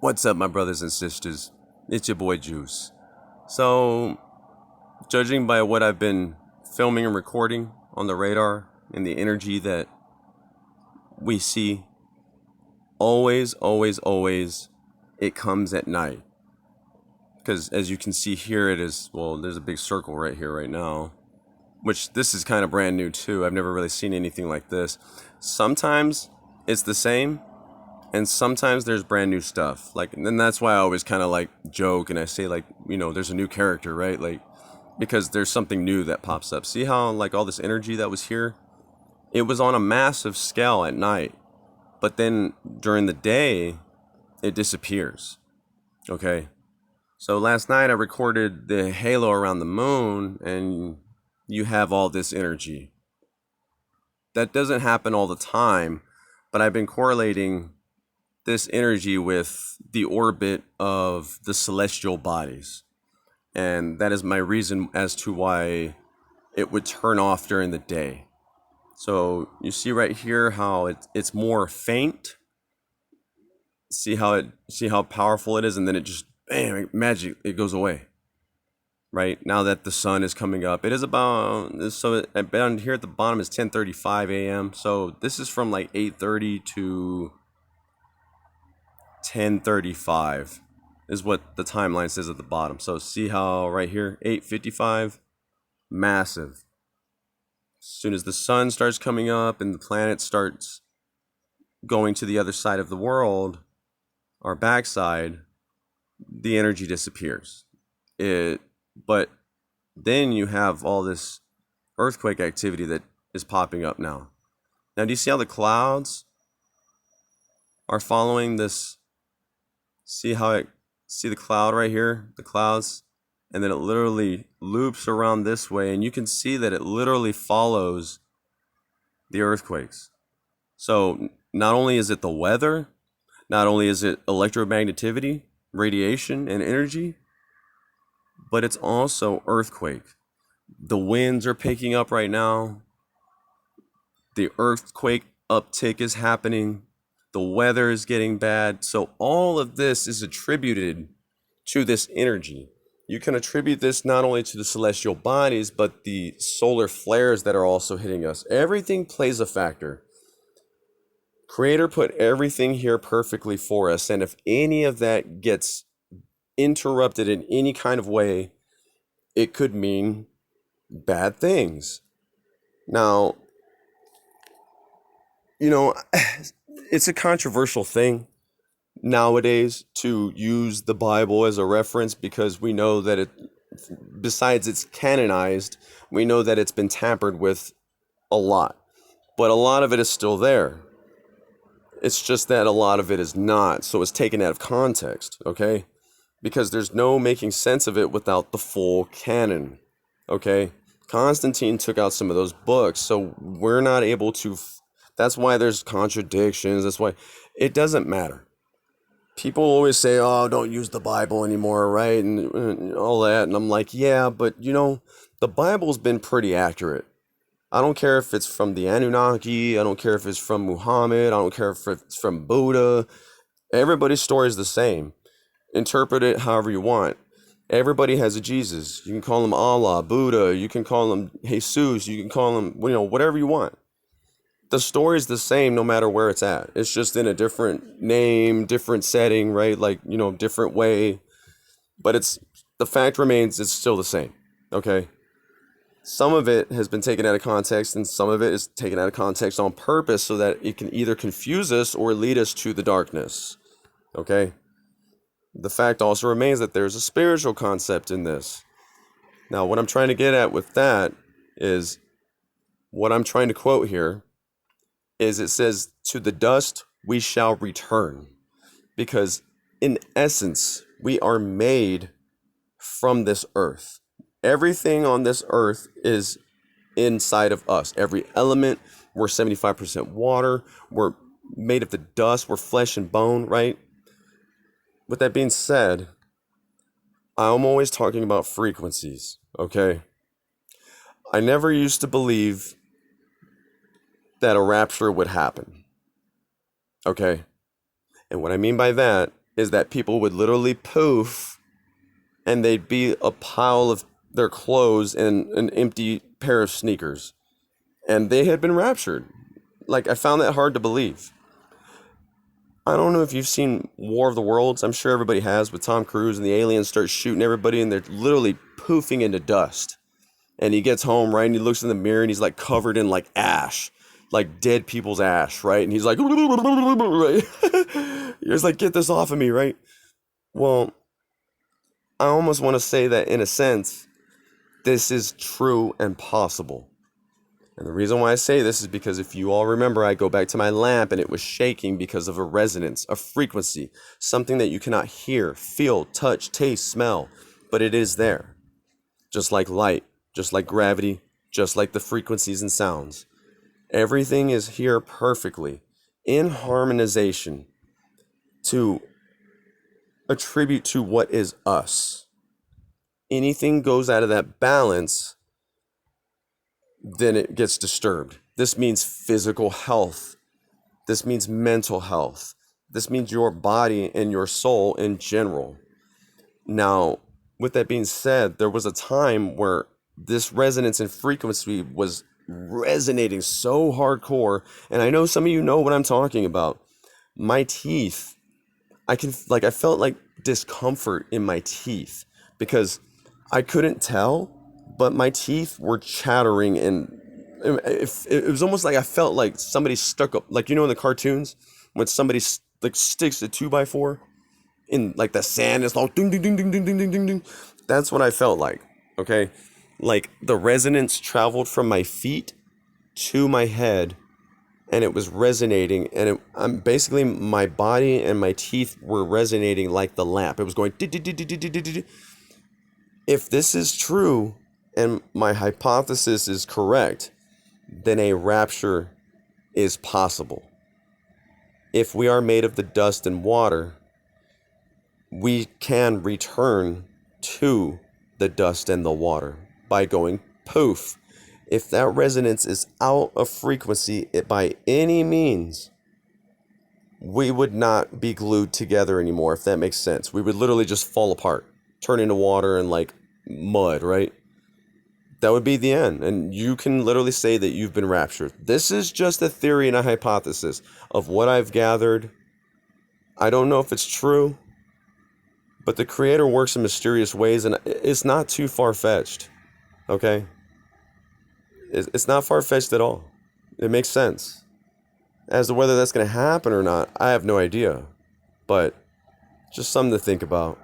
What's up, my brothers and sisters? It's your boy Juice. So, judging by what I've been filming and recording on the radar and the energy that we see, always, it comes at night. Because as you can see here, there's a big circle right here right now, which this is kind of brand new too. I've never really seen anything like this. Sometimes it's the same, and sometimes there's brand new stuff. And that's why I always kind of joke and I say there's a new character, right? Because there's something new that pops up. See how all this energy that was here, it was on a massive scale at night, but then during the day, it disappears. Okay. So last night I recorded the halo around the moon, and you have all this energy. That doesn't happen all the time, but I've been correlating this energy with the orbit of the celestial bodies. And that is my reason as to why it would turn off during the day. So you see right here how it's more faint. See how powerful it is, and then it just bam, magic, it goes away. Right now that the sun is coming up, it is down here at the bottom is 10:35 a.m. So this is from 8:30 to 10:35 is what the timeline says at the bottom. So see how right here 8:55, massive. As soon as the sun starts coming up and the planet starts going to the other side of the world, our backside, the energy disappears. But then you have all this earthquake activity that is popping up now. Now, do you see how the clouds are following this? See the cloud right here, the clouds, and then it literally loops around this way, and you can see that it literally follows the earthquakes. So not only is it the weather, not only is it electromagnetivity, radiation, and energy, but it's also earthquake. The winds are picking up right now. The earthquake uptick is happening. The weather is getting bad. So all of this is attributed to this energy. You can attribute this not only to the celestial bodies, but the solar flares that are also hitting us. Everything plays a factor. Creator put everything here perfectly for us. And if any of that gets interrupted in any kind of way, it could mean bad things. Now, it's a controversial thing nowadays to use the Bible as a reference, because we know that besides it's canonized, we know that it's been tampered with a lot. But a lot of it is still there. It's just that a lot of it is not. So it's taken out of context, okay? Because there's no making sense of it without the full canon, okay? Constantine took out some of those books, so we're not able to... That's why there's contradictions. That's why it doesn't matter. People always say, oh, don't use the Bible anymore, right? And all that. And I'm like, yeah, but the Bible's been pretty accurate. I don't care if it's from the Anunnaki. I don't care if it's from Muhammad. I don't care if it's from Buddha. Everybody's story is the same. Interpret it however you want. Everybody has a Jesus. You can call him Allah, Buddha. You can call him Jesus. You can call him, whatever you want. The story's the same no matter where it's at. It's just in a different name, different setting, right? Different way. But the fact remains, it's still the same. Okay? Some of it has been taken out of context, and some of it is taken out of context on purpose so that it can either confuse us or lead us to the darkness. Okay? The fact also remains that there's a spiritual concept in this. Now, what I'm trying to get at with that is, what I'm trying to quote here is, it says, to the dust we shall return. Because in essence, we are made from this earth. Everything on this earth is inside of us. Every element, we're 75% water. We're made of the dust. We're flesh and bone, right? With that being said, I'm always talking about frequencies, okay? I never used to believe that a rapture would happen, okay? And what I mean by that is that people would literally poof and they'd be a pile of their clothes and an empty pair of sneakers. And they had been raptured. Like, I found that hard to believe. I don't know if you've seen War of the Worlds. I'm sure everybody has, with Tom Cruise, and the aliens start shooting everybody and they're literally poofing into dust. And he gets home, right, and he looks in the mirror and he's like covered in like ash, like dead people's ash, right? And he's like, right? He's like, get this off of me, right? Well, I almost want to say that in a sense, this is true and possible. And the reason why I say this is because if you all remember, I go back to my lamp and it was shaking because of a resonance, a frequency, something that you cannot hear, feel, touch, taste, smell, but it is there. Just like light, just like gravity, just like the frequencies and sounds. Everything is here perfectly in harmonization to attribute to what is us. Anything goes out of that balance, then it gets disturbed. This means physical health. This means mental health. This means your body and your soul in general. Now, with that being said, there was a time where this resonance and frequency was resonating so hardcore, and I know some of you know what I'm talking about. My teeth, I felt like discomfort in my teeth because I couldn't tell, but my teeth were chattering, and it was almost like I felt like somebody stuck up, like, you know, in the cartoons when somebody like sticks a 2x4 in like the sand, it's like ding ding ding ding ding ding ding ding ding. That's what I felt like. Okay, like the resonance traveled from my feet to my head, and it was resonating, and I'm basically, my body and my teeth were resonating like the lamp. It was going. If this is true, and my hypothesis is correct, then a rapture is possible. If we are made of the dust and water, we can return to the dust and the water by going poof. If that resonance is out of frequency by any means, we would not be glued together anymore, if that makes sense. We would literally just fall apart, turn into water and like mud, right? That would be the end. And you can literally say that you've been raptured. This is just a theory and a hypothesis of what I've gathered. I don't know if it's true, but the Creator works in mysterious ways, and it's not too far-fetched, okay? It's not far-fetched at all. It makes sense. As to whether that's going to happen or not, I have no idea. But just something to think about.